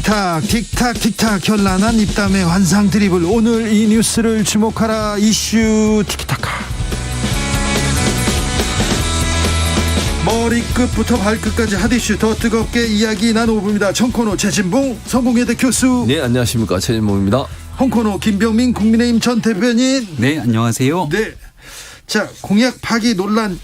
틱탁 틱탁 틱탁 현란한 입담의 환상 드리블. 오늘 이 뉴스를 주목하라 이슈 티키타카. 머리끝부터 발끝까지 핫이슈 더 뜨겁게 이야기 나눠봅니다. 청코노 최진봉 성공회대 교수. 네, 안녕하십니까, 최진봉입니다. 홍코노 김병민 국민의힘 전 대변인. 네, 안녕하세요. 네. 자, 공약 파기 논란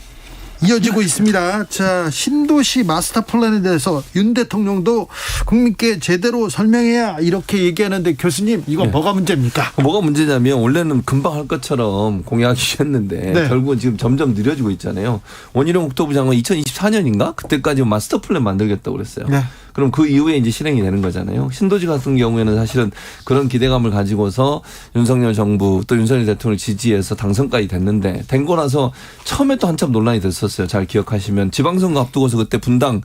이어지고 있습니다. 자, 신도시 마스터 플랜에 대해서 윤 대통령도 국민께 제대로 설명해야 이렇게 얘기하는데, 교수님 이건 뭐가 문제입니까? 뭐가 문제냐면 원래는 금방 할 것처럼 공약이셨는데 결국은 지금 점점 느려지고 있잖아요. 원희룡 국토부 장관 2024년인가 그때까지 마스터 플랜 만들겠다고 그랬어요. 네. 그럼 그 이후에 이제 실행이 되는 거잖아요. 신도시 같은 경우에는 사실은 그런 기대감을 가지고서 윤석열 정부 또 윤석열 대통령을 지지해서 당선까지 됐는데, 된 거라서 처음에 또 한참 논란이 됐었어요. 잘 기억하시면 지방선거 앞두고서 그때 분당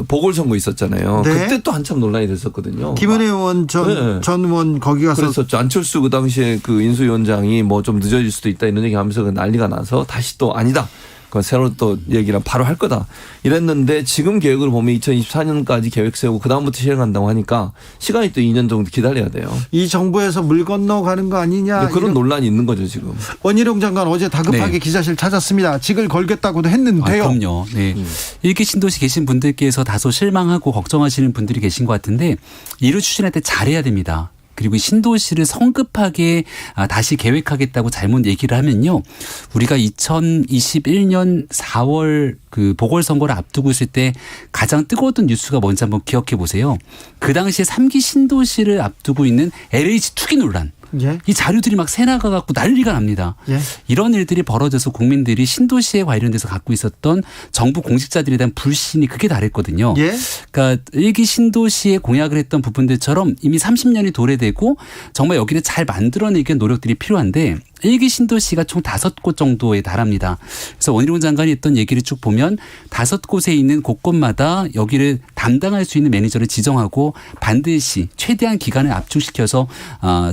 보궐선거 있었잖아요. 네. 그때 또 한참 논란이 됐었거든요. 김은혜 의원 전 의원 거기 가서 그랬었죠. 안철수 그 당시에 그 인수위원장이 뭐 좀 늦어질 수도 있다 이런 얘기하면서 난리가 나서 다시 또 아니다. 그 새로 또 얘기를 바로 할 거다 이랬는데, 지금 계획을 보면 2024년까지 계획 세우고 그 다음부터 실행한다고 하니까 시간이 또 2년 정도 기다려야 돼요. 이 정부에서 물 건너가는 거 아니냐, 그런 논란이 있는 거죠 지금. 원희룡 장관 어제 다급하게 기자실 찾았습니다. 직을 걸겠다고도 했는데요. 그럼요. 네. 이렇게 신도시 계신 분들께서 다소 실망하고 걱정하시는 분들이 계신 것 같은데, 이를 추진할 때 잘해야 됩니다. 그리고 신도시를 성급하게 다시 계획하겠다고 잘못 얘기를 하면요, 우리가 2021년 4월 그 보궐선거를 앞두고 있을 때 가장 뜨거웠던 뉴스가 뭔지 한번 기억해 보세요. 그 당시에 3기 신도시를 앞두고 있는 LH 투기 논란. 예. 이 자료들이 막 새나가 갖고 난리가 납니다. 예. 이런 일들이 벌어져서 국민들이 신도시에 관련돼서 갖고 있었던 정부 공직자들에 대한 불신이 극에 달했거든요. 예. 그러니까 1기 신도시에 공약을 했던 부분들처럼 이미 30년이 도래되고 정말 여기를 잘 만들어내기 위한 노력들이 필요한데, 1기 신도시가 총 5곳 정도에 달합니다. 그래서 원희룡 장관이 했던 얘기를 쭉 보면 5곳에 있는 곳곳마다 여기를 담당할 수 있는 매니저를 지정하고 반드시 최대한 기간을 압축시켜서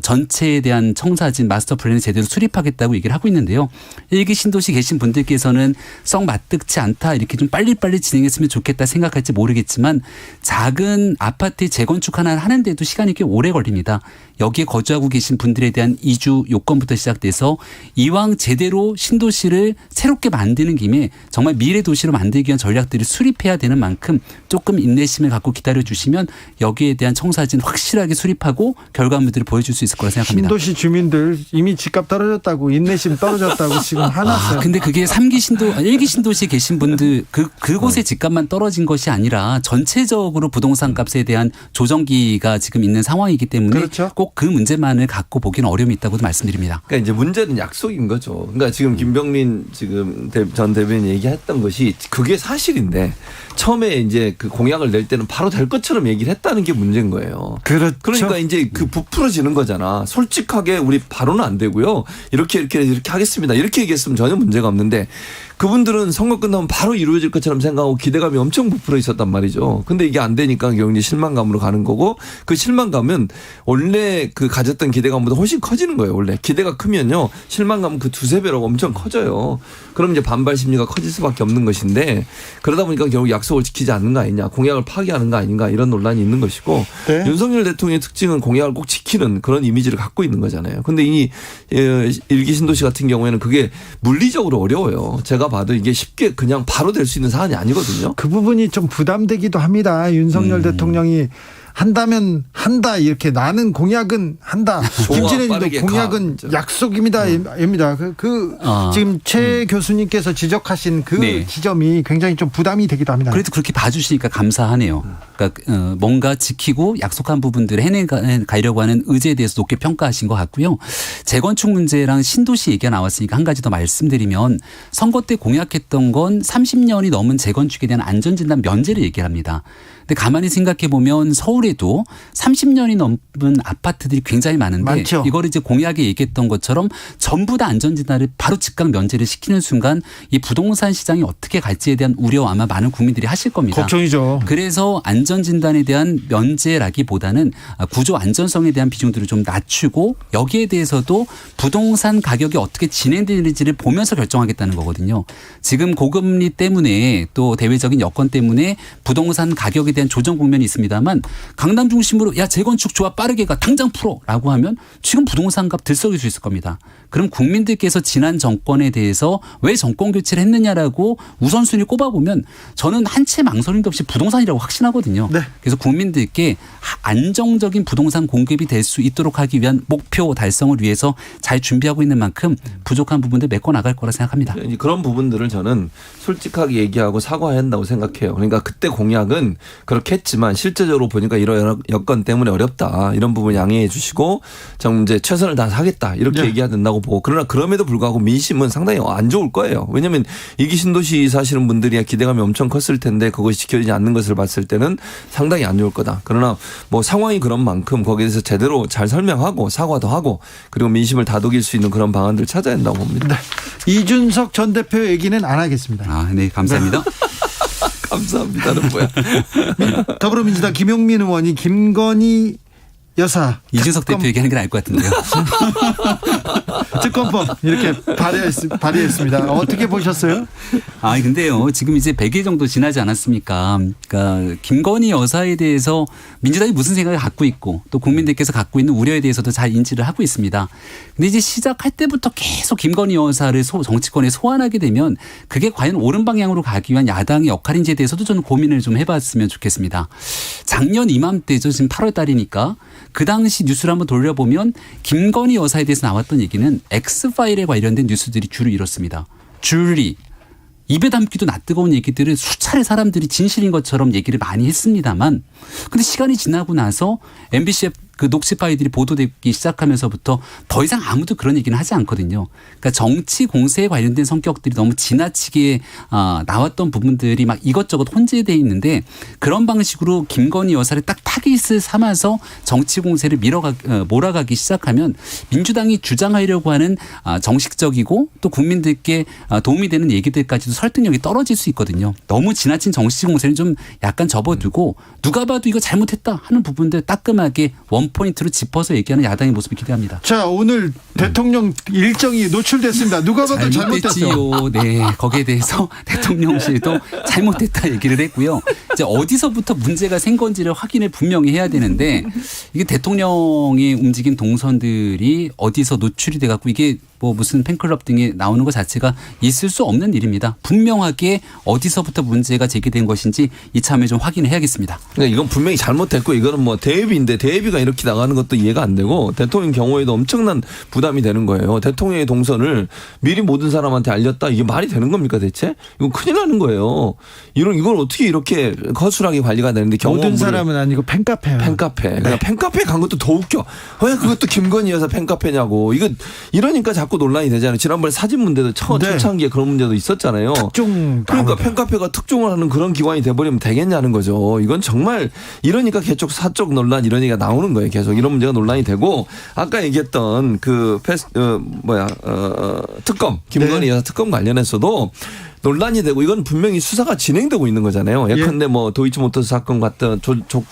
전체에 대한 청사진 마스터 플랜을 제대로 수립하겠다고 얘기를 하고 있는데요. 1기 신도시 계신 분들께서는 썩 마뜩지 않다, 이렇게 좀 빨리빨리 진행했으면 좋겠다 생각할지 모르겠지만, 작은 아파트 재건축 하나 하는데도 시간이 꽤 오래 걸립니다. 여기에 거주하고 계신 분들에 대한 이주 요건부터 시작돼서 이왕 제대로 신도시를 새롭게 만드는 김에 정말 미래 도시로 만들기 위한 전략들을 수립해야 되는 만큼 조금 인내심을 갖고 기다려주시면 여기에 대한 청사진 확실하게 수립하고 결과물들을 보여줄 수 있을 거라 생각합니다. 신도시 주민들 이미 집값 떨어졌다고, 인내심 떨어졌다고 지금 화났어요. 근데 그게 1기 신도시에 계신 분들 그곳의 집값만 떨어진 것이 아니라 전체적으로 부동산 값에 대한 조정기가 지금 있는 상황이기 때문에 그렇죠. 꼭 그 문제만을 갖고 보기는 어려움이 있다고 말씀드립니다. 그러니까 이제 문제는 약속인 거죠. 그러니까 지금 김병민 지금 전 대변인 얘기했던 것이 그게 사실인데, 처음에 이제 그 공약을 낼 때는 바로 될 것처럼 얘기를 했다는 게 문제인 거예요. 그렇죠. 그러니까 이제 그 부풀어지는 거잖아. 솔직하게 우리 바로는 안 되고요, 이렇게 하겠습니다, 이렇게 얘기했으면 전혀 문제가 없는데, 그분들은 선거 끝나면 바로 이루어질 것처럼 생각하고 기대감이 엄청 부풀어 있었단 말이죠. 근데 이게 안 되니까 경제 실망감으로 가는 거고, 그 실망감은 원래 그 가졌던 기대감보다 훨씬 커지는 거예요. 원래 기대가 크면요, 실망감은 그 두세 배로 엄청 커져요. 그럼 이제 반발 심리가 커질 수밖에 없는 것인데, 그러다 보니까 결국 약속을 지키지 않는 거 아니냐, 공약을 파기하는 거 아닌가, 이런 논란이 있는 것이고, 네. 윤석열 대통령의 특징은 공약을 꼭 지키는 그런 이미지를 갖고 있는 거잖아요. 근데 이 1기 신도시 같은 경우에는 그게 물리적으로 어려워요. 제가 봐도 이게 쉽게 그냥 바로 될 수 있는 사안이 아니거든요. 그 부분이 좀 부담되기도 합니다. 윤석열 대통령이 한다면 한다, 이렇게 나는 공약은 한다. 김진애님도 공약은 약속입니다. 지금 최 교수님께서 지적하신 그 지점이 굉장히 좀 부담이 되기도 합니다. 그래도 그렇게 봐주시니까 감사하네요. 그러니까 뭔가 지키고 약속한 부분들을 해내가려고 하는 의지에 대해서 높게 평가하신 것 같고요. 재건축 문제랑 신도시 얘기가 나왔으니까 한 가지 더 말씀드리면, 선거 때 공약했던 건 30년이 넘은 재건축에 대한 안전진단 면제를 얘기합니다. 근데 가만히 생각해 보면 서울에도 30년이 넘은 아파트들이 굉장히 많은데, 많죠. 이걸 이제 공약에 얘기했던 것처럼 전부 다 안전진단을 바로 즉각 면제를 시키는 순간 이 부동산 시장이 어떻게 갈지에 대한 우려 아마 많은 국민들이 하실 겁니다. 걱정이죠. 그래서 안전진단에 대한 면제라기보다는 구조 안전성에 대한 비중들을 좀 낮추고, 여기에 대해서도 부동산 가격이 어떻게 진행되는지를 보면서 결정하겠다는 거거든요. 지금 고금리 때문에 또 대외적인 여건 때문에 부동산 가격에 대한 조정 국면이 있습니다만 강남 중심으로 야 재건축 좋아 빠르게 가 당장 풀어라고 하면 지금 부동산 값 들썩일 수 있을 겁니다. 그럼 국민들께서 지난 정권에 대해서 왜 정권 교체를 했느냐라고 우선순위 꼽아보면 저는 한 채 망설임도 없이 부동산이라고 확신하거든요. 네. 그래서 국민들께 안정적인 부동산 공급이 될 수 있도록 하기 위한 목표 달성을 위해서 잘 준비하고 있는 만큼 부족한 부분들 메꿔 나갈 거라 생각합니다. 그런 부분들을 저는 솔직하게 얘기하고 사과해야 한다고 생각해요. 그러니까 그때 공약은 그렇게 했지만 실제적으로 보니까 이런 여건 때문에 어렵다. 이런 부분 양해해 주시고 좀 이제 최선을 다하겠다. 이렇게 네. 얘기해야 된다고 보고 그러나 그럼에도 불구하고 민심은 상당히 안 좋을 거예요. 왜냐하면 이기 신도시 사시는 분들이 기대감이 엄청 컸을 텐데 그것이 지켜지지 않는 것을 봤을 때는 상당히 안 좋을 거다. 그러나 뭐 상황이 그런 만큼 거기에 대해서 제대로 잘 설명하고 사과도 하고 그리고 민심을 다독일 수 있는 그런 방안들을 찾아야 한다고 봅니다. 네. 이준석 전 대표 얘기는 안 하겠습니다. 아, 네, 감사합니다. 감사합니다는 뭐야. 더불어민주당 김용민 의원이 김건희 여사 이준석 대표 얘기하는 건 알 것 같은데요. 특검법 이렇게 발의했습니다. 어떻게 보셨어요? 아, 근데요. 지금 이제 100일 정도 지나지 않았습니까? 그러니까 김건희 여사에 대해서 민주당이 무슨 생각을 갖고 있고 또 국민들께서 갖고 있는 우려에 대해서도 잘 인지를 하고 있습니다. 근데 이제 시작할 때부터 계속 김건희 여사를 정치권에 소환하게 되면 그게 과연 옳은 방향으로 가기 위한 야당의 역할인지에 대해서도 저는 고민을 좀 해봤으면 좋겠습니다. 작년 이맘때죠. 지금 8월 달이니까 그 당시 뉴스를 한번 돌려보면 김건희 여사에 대해서 나왔던 얘기는 X파일에 관련된 뉴스들이 주를 이뤘습니다. 줄리. 입에 담기도 낯뜨거운 얘기들을 수차례 사람들이 진실인 것처럼 얘기를 많이 했습니다만 근데 시간이 지나고 나서 MBC의 그 녹취 파일들이 보도되기 시작하면서부터 더 이상 아무도 그런 얘기는 하지 않거든요. 그러니까 정치 공세에 관련된 성격들이 너무 지나치게 나왔던 부분들이 막 이것저것 혼재되어 있는데 그런 방식으로 김건희 여사를 딱 타깃을 삼아서 정치 공세를 몰아가기 시작하면 민주당이 주장하려고 하는 정식적이고 또 국민들께 도움이 되는 얘기들까지도 설득력이 떨어질 수 있거든요. 너무 지나친 정치 공세는 좀 약간 접어두고 누가 봐도 이거 잘못했다 하는 부분들 따끔하게 원포인트로 짚어서 얘기하는 야당의 모습을 기대합니다. 자, 오늘 대통령 일정이 노출됐습니다. 누가 봐도 잘못됐죠. 네, 거기에 대해서 대통령실도 잘못됐다 얘기를 했고요. 이제 어디서부터 문제가 생 건지를 확인을 분명히 해야 되는데 이게 대통령의 움직인 동선들이 어디서 노출이 돼 갖고 이게 뭐 무슨 팬클럽 등에 나오는 것 자체가 있을 수 없는 일입니다. 분명하게 어디서부터 문제가 제기된 것인지 이참에 좀 확인을 해야겠습니다. 그러니까 이건 분명히 잘못됐고 이거는 뭐 대회비인데 대회비가 이렇게 나가는 것도 이해가 안 되고 대통령 경우에도 엄청난 부담이 되는 거예요. 대통령의 동선을 미리 모든 사람한테 알렸다. 이게 말이 되는 겁니까 대체? 이거 큰일 나는 거예요. 이걸 어떻게 이렇게 허술하게 관리가 되는데 모든 사람은 아니고 팬카페예요. 팬카페. 네. 그러니까 팬카페 간 것도 더 웃겨. 왜 그것도 김건희 여사 팬카페냐고. 이러니까 자꾸 논란이 되잖아요. 지난번에 사진 문제도 초창기에 그런 문제도 있었잖아요. 특종. 그러니까 팬카페가 특종을 하는 그런 기관이 돼버리면 되겠냐는 거죠. 이건 정말 이러니까 계속 사적 논란 이런 얘기가 나오는 거예요. 계속 이런 문제가 논란이 되고 아까 얘기했던 특검 김건희 여사 특검 관련해서도 논란이 되고 이건 분명히 수사가 진행되고 있는 거잖아요. 예컨대 뭐 도이치모터스 사건 같은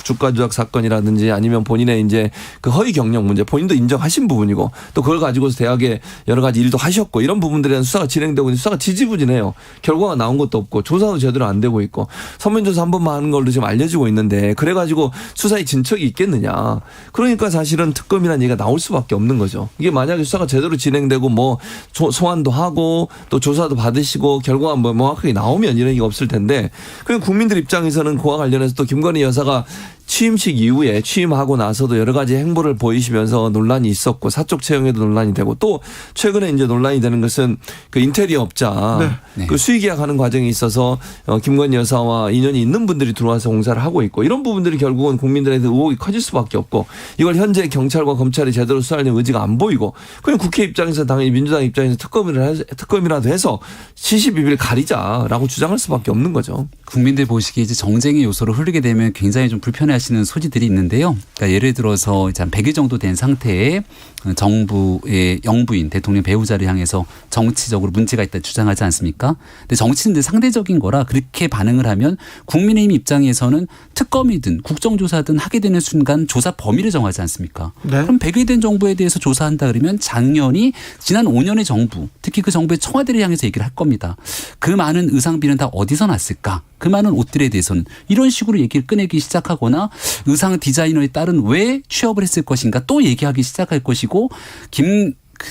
주가 조작 사건이라든지 아니면 본인의 이제 그 허위 경력 문제 본인도 인정하신 부분이고 또 그걸 가지고서 대학에 여러 가지 일도 하셨고 이런 부분들에 대한 수사가 진행되고 있는 수사가 지지부진해요. 결과가 나온 것도 없고 조사도 제대로 안 되고 있고 서면조사 한 번만 하는 걸로 지금 알려지고 있는데 그래가지고 수사에 진척이 있겠느냐. 그러니까 사실은 특검이라는 얘기가 나올 수밖에 없는 거죠. 이게 만약에 수사가 제대로 진행되고 뭐 소환도 하고 또 조사도 받으시고 결과가 뭐 명확하게 나오면 이런 얘기가 없을 텐데 그냥 국민들 입장에서는 그와 관련해서 또 김건희 여사가 취임식 이후에 취임하고 나서도 여러 가지 행보를 보이시면서 논란이 있었고 사적 채용에도 논란이 되고 또 최근에 이제 논란이 되는 것은 그 인테리어 업자 네. 그 수의 계약하는 과정에 있어서 김건희 여사와 인연이 있는 분들이 들어와서 공사를 하고 있고 이런 부분들이 결국은 국민들한테 의혹이 커질 수밖에 없고 이걸 현재 경찰과 검찰이 제대로 수사하려는 의지가 안 보이고 그냥 국회 입장에서 당연히 민주당 입장에서 특검이라도 해서 시시비비를 가리자라고 주장할 수밖에 없는 거죠. 국민들 보시기에 이제 정쟁의 요소로 흐르게 되면 굉장히 좀 불편해 하시는 소지들이 있는데요. 그러니까 예를 들어서 이제 한 100일 정도 된 상태에 정부의 영부인 대통령 배우자를 향해서 정치적으로 문제가 있다 주장하지 않습니까? 근데 정치인들 상대적인 거라 그렇게 반응을 하면 국민의힘 입장에서는 특검이든 국정조사든 하게 되는 순간 조사 범위를 정하지 않습니까? 네. 그럼 100일 된 정부에 대해서 조사한다 그러면 작년이 지난 5년의 정부, 특히 그 정부의 청와대를 향해서 얘기를 할 겁니다. 그 많은 의상비는 다 어디서 났을까? 그 많은 옷들에 대해서는 이런 식으로 얘기를 꺼내기 시작하거나 의상 디자이너의 딸은 왜 취업을 했을 것인가 또 얘기하기 시작할 것이고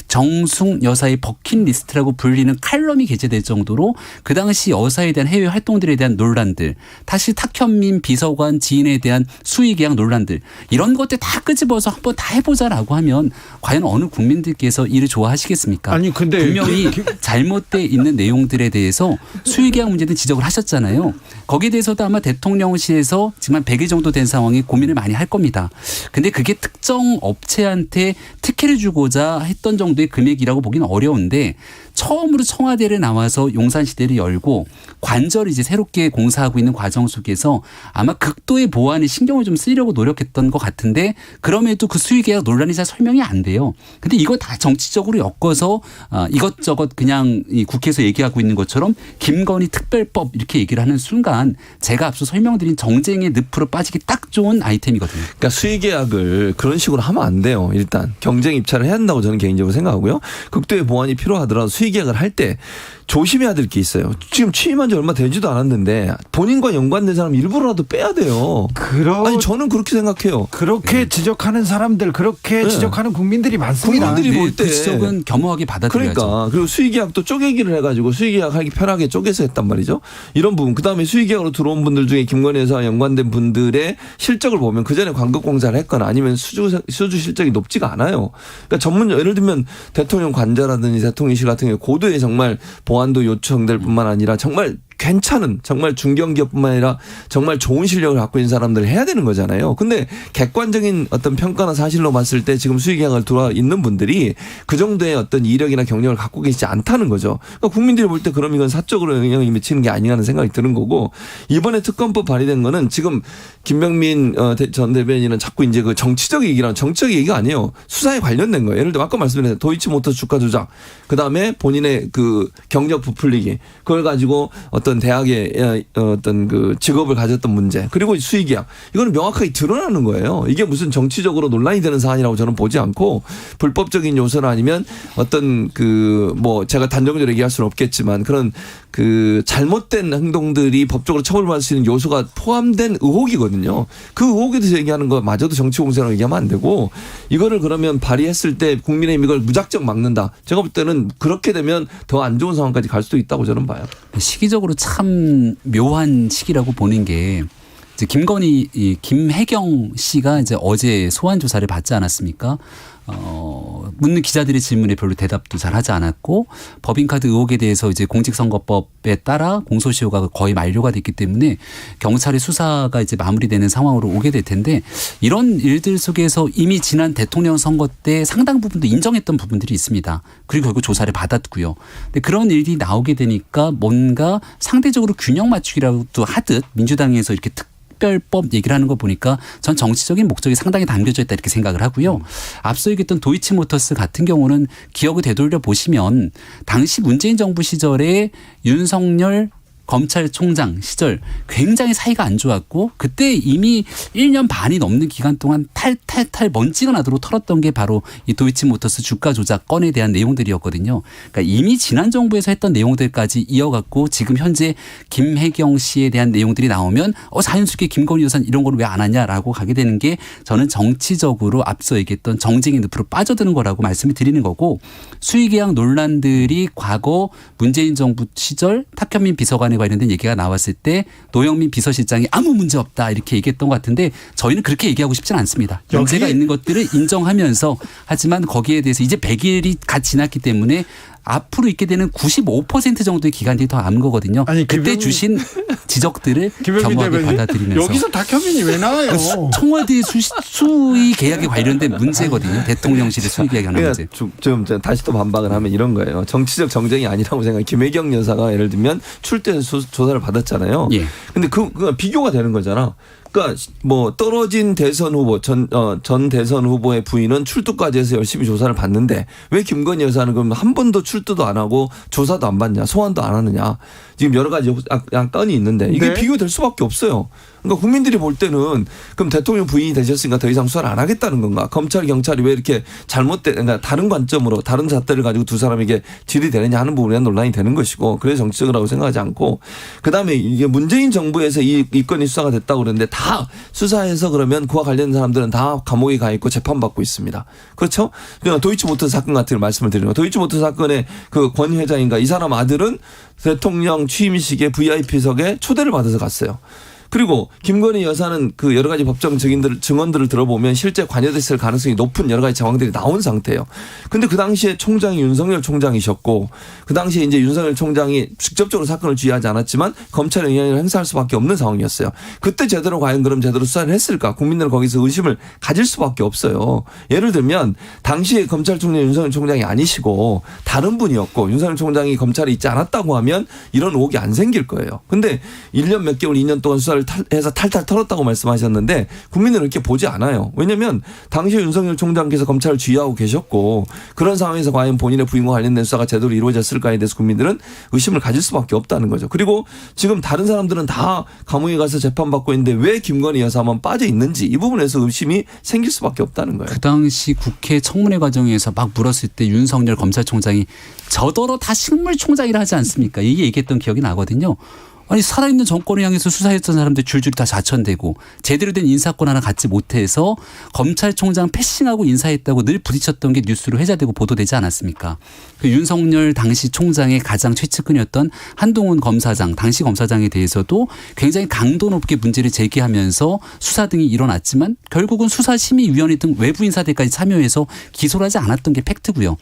정승 여사의 버킷리스트라고 불리는 칼럼이 게재될 정도로 그 당시 여사에 대한 해외 활동들에 대한 논란들, 다시 탁현민 비서관 지인에 대한 수의 계약 논란들 이런 것들 다 끄집어서 한번 다 해보자라고 하면 과연 어느 국민들께서 이를 좋아하시겠습니까? 아니 근데 분명히 잘못돼 있는 내용들에 대해서 수의 계약 문제는 지적을 하셨잖아요. 거기에 대해서도 아마 대통령실에서 지금 한 100일 정도 된 상황에 고민을 많이 할 겁니다. 근데 그게 특정 업체한테 특혜를 주고자 했던 정도의 금액이라고 보기는 어려운데 처음으로 청와대를 나와서 용산시대를 열고 관절을 이제 새롭게 공사하고 있는 과정 속에서 아마 극도의 보안에 신경을 좀 쓰려고 노력했던 것 같은데 그럼에도 그 수의계약 논란이 잘 설명이 안 돼요. 근데 이거 다 정치적으로 엮어서 이것저것 그냥 이 국회에서 얘기하고 있는 것처럼 김건희 특별법 이렇게 얘기를 하는 순간 제가 앞서 설명드린 정쟁의 늪으로 빠지기 딱 좋은 아이템이거든요. 그러니까 수의계약을 그런 식으로 하면 안 돼요. 일단 경쟁 입찰을 해야 한다고 저는 개인적으로 생각하고요. 극도의 보안이 필요하더라도 수의계약을 할 때 조심해야 될 게 있어요. 지금 취임한 지 얼마 되지도 않았는데 본인과 연관된 사람 일부러라도 빼야 돼요. 아니 저는 그렇게 생각해요. 그렇게 지적하는 사람들, 그렇게 지적하는 국민들이 많습니다. 국민들이 볼 때 그 지적은 겸허하게 받아들여야죠. 그러니까 그리고 수의계약도 쪼개기를 해가지고 수의계약하기 편하게 쪼개서 했단 말이죠. 이런 부분. 그다음에 수의계약으로 들어온 분들 중에 김건희 여사와 연관된 분들의 실적을 보면 그전에 광급공사를 했거나 아니면 수주 실적이 높지가 않아요. 그러니까 전문 예를 들면 대통령 관저라든지 대통령실 같은 경우 고도의 정말 보안도 요청될 뿐만 아니라 정말 괜찮은 정말 중견기업뿐만 아니라 정말 좋은 실력을 갖고 있는 사람들을 해야 되는 거잖아요. 근데 객관적인 어떤 평가나 사실로 봤을 때 지금 수의계약을 들어와 있는 분들이 그 정도의 어떤 이력이나 경력을 갖고 계시지 않다는 거죠. 그러니까 국민들이 볼 때 그럼 이건 사적으로 영향이 미치는 게 아니냐는 생각이 드는 거고 이번에 특검법 발의된 거는 지금 김병민 전 대변인은 자꾸 이제 그 정치적 얘기랑 정치적 얘기가 아니에요. 수사에 관련된 거예요. 예를 들어 아까 말씀드린 도이치모터스 주가 조작 그다음에 본인의 그 경력 부풀리기 그걸 가지고 어떤 대학의 어떤 그 직업을 가졌던 문제 그리고 수의계약 이거는 명확하게 드러나는 거예요. 이게 무슨 정치적으로 논란이 되는 사안이라고 저는 보지 않고 불법적인 요소나 아니면 어떤 그 뭐 제가 단정적으로 얘기할 수는 없겠지만 그런 그 잘못된 행동들이 법적으로 처벌받을 수 있는 요소가 포함된 의혹이거든요. 그 의혹에 대해서 얘기하는 거마저도 정치 공세라고 얘기하면 안 되고 이거를 그러면 발의했을 때 국민의힘 이걸 무작정 막는다. 제가 볼 때는 그렇게 되면 더 안 좋은 상황까지 갈 수도 있다고 저는 봐요. 시기적으로 참 묘한 시기라고 보는 게 이제 김혜경 씨가 이제 어제 소환 조사를 받지 않았습니까? 묻는 기자들의 질문에 별로 대답도 잘 하지 않았고 법인카드 의혹에 대해서 이제 공직선거법에 따라 공소시효가 거의 만료가 됐기 때문에 경찰의 수사가 이제 마무리되는 상황으로 오게 될 텐데 이런 일들 속에서 이미 지난 대통령 선거 때 상당 부분도 인정했던 부분들이 있습니다. 그리고 결국 조사를 받았고요. 근데 그런 일이 나오게 되니까 뭔가 상대적으로 균형 맞추기라도 하듯 민주당에서 이렇게 특별법 얘기를 하는 거 보니까 전 정치적인 목적이 상당히 담겨져 있다 이렇게 생각을 하고요. 앞서 얘기했던 도이치모터스 같은 경우는 기억을 되돌려 보시면 당시 문재인 정부 시절에 윤석열 검찰총장 시절 굉장히 사이가 안 좋았고 그때 이미 1년 반이 넘는 기간 동안 탈탈탈 먼지가 나도록 털었던 게 바로 이 도이치모터스 주가 조작 건에 대한 내용들이었거든요. 그러니까 이미 지난 정부에서 했던 내용들까지 이어갔고 지금 현재 김혜경 씨에 대한 내용들이 나오면 자연스럽게 김건희 여사는 이런 걸 왜 안 하냐라고 가게 되는 게 저는 정치적으로 앞서 얘기했던 정쟁의 늪으로 빠져드는 거라고 말씀을 드리는 거고 수의계약 논란들이 과거 문재인 정부 시절 탁현민 비서관에 관련된 얘기가 나왔을 때 노영민 비서실장이 아무 문제 없다 이렇게 얘기했던 것 같은데 저희는 그렇게 얘기하고 싶지는 않습니다. 문제가 있는 것들을 인정하면서 하지만 거기에 대해서 이제 100일이 갓 지났기 때문에 앞으로 있게 되는 95% 정도의 기간들이 더 남은 거거든요. 아니, 그때 주신 지적들을 겸허하게 받아들이면서. 여기서 탁현민이 왜 나와요? 청와대 수의 계약에 관련된 문제거든요. 대통령실의 수의 계약하는 문제. 좀 다시 또 반박을 하면 이런 거예요. 정치적 정쟁이 아니라고 생각해요. 김혜경 여사가 예를 들면 출퇴 조사를 받았잖아요. 예. 근데 그 비교가 되는 거잖아. 그러니까 뭐 떨어진 대선 후보 전 대선 후보의 부인은 출두까지 해서 열심히 조사를 받는데 왜 김건희 여사는 그럼 한 번도 출두도 안 하고 조사도 안 받냐, 소환도 안 하느냐. 지금 여러 가지 건이 있는데 이게 네. 비교될 수밖에 없어요. 그러니까 국민들이 볼 때는 그럼 대통령 부인이 되셨으니까 더 이상 수사를 안 하겠다는 건가? 검찰 경찰이 왜 이렇게 그러니까 다른 관점으로 다른 잣대를 가지고 두 사람에게 질의되느냐 하는 부분에 대한 논란이 되는 것이고 그래서 정치적이라고 생각하지 않고 그다음에 이게 문재인 정부에서 이 건이 수사가 됐다고 그러는데 다 수사해서 그러면 그와 관련된 사람들은 다 감옥에 가 있고 재판받고 있습니다. 그렇죠? 그러니까 도이치모터 사건 같은 걸 말씀을 드리는 거예요. 도이치모터 사건의 그 권 회장인가 이 사람 아들은 대통령 취임식에 VIP석에 초대를 받아서 갔어요. 그리고 김건희 여사는 그 여러 가지 법정 증언들을 들어보면 실제 관여됐을 가능성이 높은 여러 가지 정황들이 나온 상태예요. 근데 그 당시에 총장이 윤석열 총장이셨고 그 당시에 이제 윤석열 총장이 직접적으로 사건을 지휘하지 않았지만 검찰의 영향을 행사할 수밖에 없는 상황이었어요. 그때 제대로 과연 그럼 제대로 수사를 했을까? 국민들은 거기서 의심을 가질 수밖에 없어요. 예를 들면 당시에 검찰총장 윤석열 총장이 아니시고 다른 분이었고 윤석열 총장이 검찰에 있지 않았다고 하면 이런 의혹이 안 생길 거예요. 근데 1년 몇 개월 2년 동안 수사를 해서 탈탈 털었다고 말씀하셨는데 국민들은 이렇게 보지 않아요. 왜냐하면 당시에 윤석열 총장께서 검찰을 지휘하고 계셨고 그런 상황에서 과연 본인의 부인과 관련된 수사가 제대로 이루어졌을까에 대해서 국민들은 의심을 가질 수밖에 없다는 거죠. 그리고 지금 다른 사람들은 다 감옥에 가서 재판받고 있는데 왜 김건희 여사만 빠져 있는지 이 부분에서 의심이 생길 수밖에 없다는 거예요. 그 당시 국회 청문회 과정에서 막 물었을 때 윤석열 검찰총장이 저더러 다 식물총장이라 하지 않습니까? 이게 얘기했던 기억이 나거든요. 아니 살아있는 정권을 향해서 수사했던 사람들 줄줄이 다 좌천되고 제대로 된 인사권 하나 갖지 못해서 검찰총장 패싱하고 인사했다고 늘 부딪혔던 게 뉴스로 회자되고 보도되지 않았습니까? 그 윤석열 당시 총장의 가장 최측근이었던 한동훈 검사장 당시 검사장에 대해서도 굉장히 강도 높게 문제를 제기하면서 수사 등이 일어났지만 결국은 수사심의위원회 등 외부 인사들까지 참여해서 기소를 하지 않았던 게 팩트고요.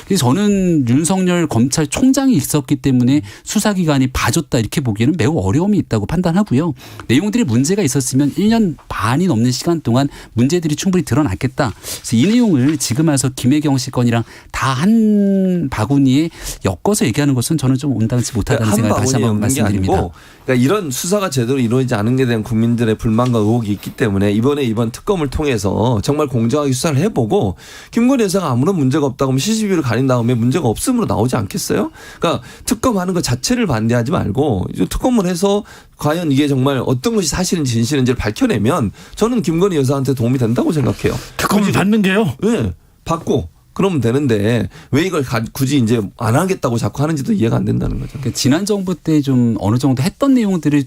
그래서 저는 윤석열 검찰총장이 있었기 때문에 수사기관이 봐줬다 이렇게 보기에는 매우 어려움이 있다고 판단하고요. 내용들이 문제가 있었으면 1년 반이 넘는 시간 동안 문제들이 충분히 드러났겠다. 그래서 이 내용을 지금 와서 김혜경 씨 건이랑 다 한 바구니에 엮어서 얘기하는 것은 저는 좀 온당치 못하다는 생각을 다시 한번 말씀드립니다. 그러니까 이런 수사가 제대로 이루어지지 않은 데 대한 국민들의 불만과 의혹이 있기 때문에 이번 특검을 통해서 정말 공정하게 수사를 해보고 김건희 여사가 아무런 문제가 없다고 하면 CCTV를 가린 다음에 문제가 없음으로 나오지 않겠어요? 그러니까 특검하는 것 자체를 반대하지 말고 특검을 해서 과연 이게 정말 어떤 것이 사실인지 진실인지를 밝혀내면 저는 김건희 여사한테 도움이 된다고 생각해요. 특검을 받는 게요? 네. 받고. 그러면 되는데 왜 이걸 굳이 이제 안 하겠다고 자꾸 하는지도 이해가 안 된다는 거죠. 그러니까 지난 정부 때 좀 어느 정도 했던 내용들을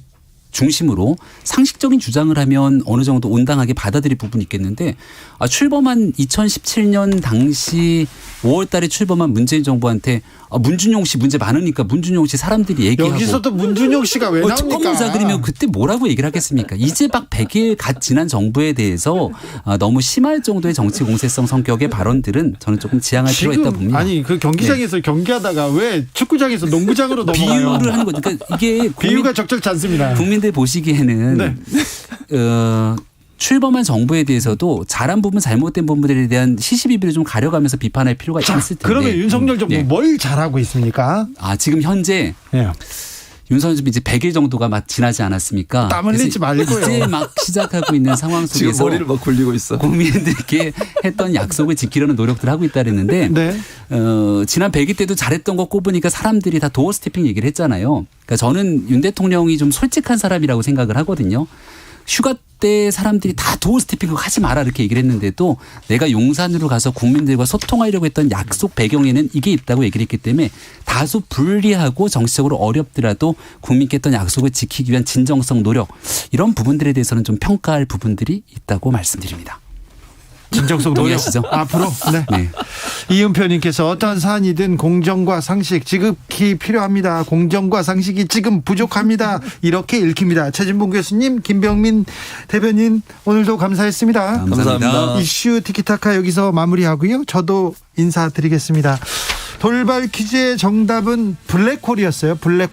중심으로 상식적인 주장을 하면 어느 정도 온당하게 받아들일 부분이 있겠는데 출범한 2017년 당시 5월 달에 출범한 문재인 정부한테 문준용 씨 문제 많으니까 문준용 씨 사람들이 얘기하고 여기서도 문준용 씨가 왜 나옵니까? 특검조사 그러면 그때 뭐라고 얘기를 하겠습니까? 이제 막 100일 갓 지난 정부에 대해서 너무 심할 정도의 정치 공세성 성격의 발언들은 저는 조금 지양할 필요가 있다 봅니다. 아니 그 경기장에서 경기하다가 왜 축구장에서 농구장으로 넘어가요? 비유를 하는 거죠. 그러니까 이게 비유가 적절치 않습니다. 국민들 보시기에는 네. 출범한 정부에 대해서도 잘한 부분 잘못된 부분들에 대한 시시비비를 좀 가려가면서 비판할 필요가 있을 텐데. 그러면 윤석열 정부 뭘 잘하고 있습니까? 지금 현재 윤석열 정부 이제 100일 정도가 막 지나지 않았습니까? 땀 흘리지 말고요. 이제 막 시작하고 있는 상황 속에서 지금 머리를 막 굴리고 있어. 국민들께 했던 약속을 지키려는 노력들을 하고 있다 그랬는데 네. 지난 100일 때도 잘했던 거 꼽으니까 사람들이 다 도어 스태핑 얘기를 했잖아요. 그러니까 저는 윤 대통령이 좀 솔직한 사람이라고 생각을 하거든요. 휴가 때 사람들이 다 도어 스태핑 하지 마라 이렇게 얘기를 했는데도 내가 용산으로 가서 국민들과 소통하려고 했던 약속 배경에는 이게 있다고 얘기를 했기 때문에 다소 불리하고 정치적으로 어렵더라도 국민께 했던 약속을 지키기 위한 진정성 노력 이런 부분들에 대해서는 좀 평가할 부분들이 있다고 말씀드립니다. 진정성 동의하시죠? 앞으로. 네. 네. 이은표님께서 어떠한 사안이든 공정과 상식 지극히 필요합니다. 공정과 상식이 지금 부족합니다. 이렇게 읽힙니다. 최진봉 교수님, 김병민 대변인 오늘도 감사했습니다. 감사합니다. 이슈 티키타카 여기서 마무리하고요. 저도 인사드리겠습니다. 돌발 퀴즈의 정답은 블랙홀이었어요. 블랙홀.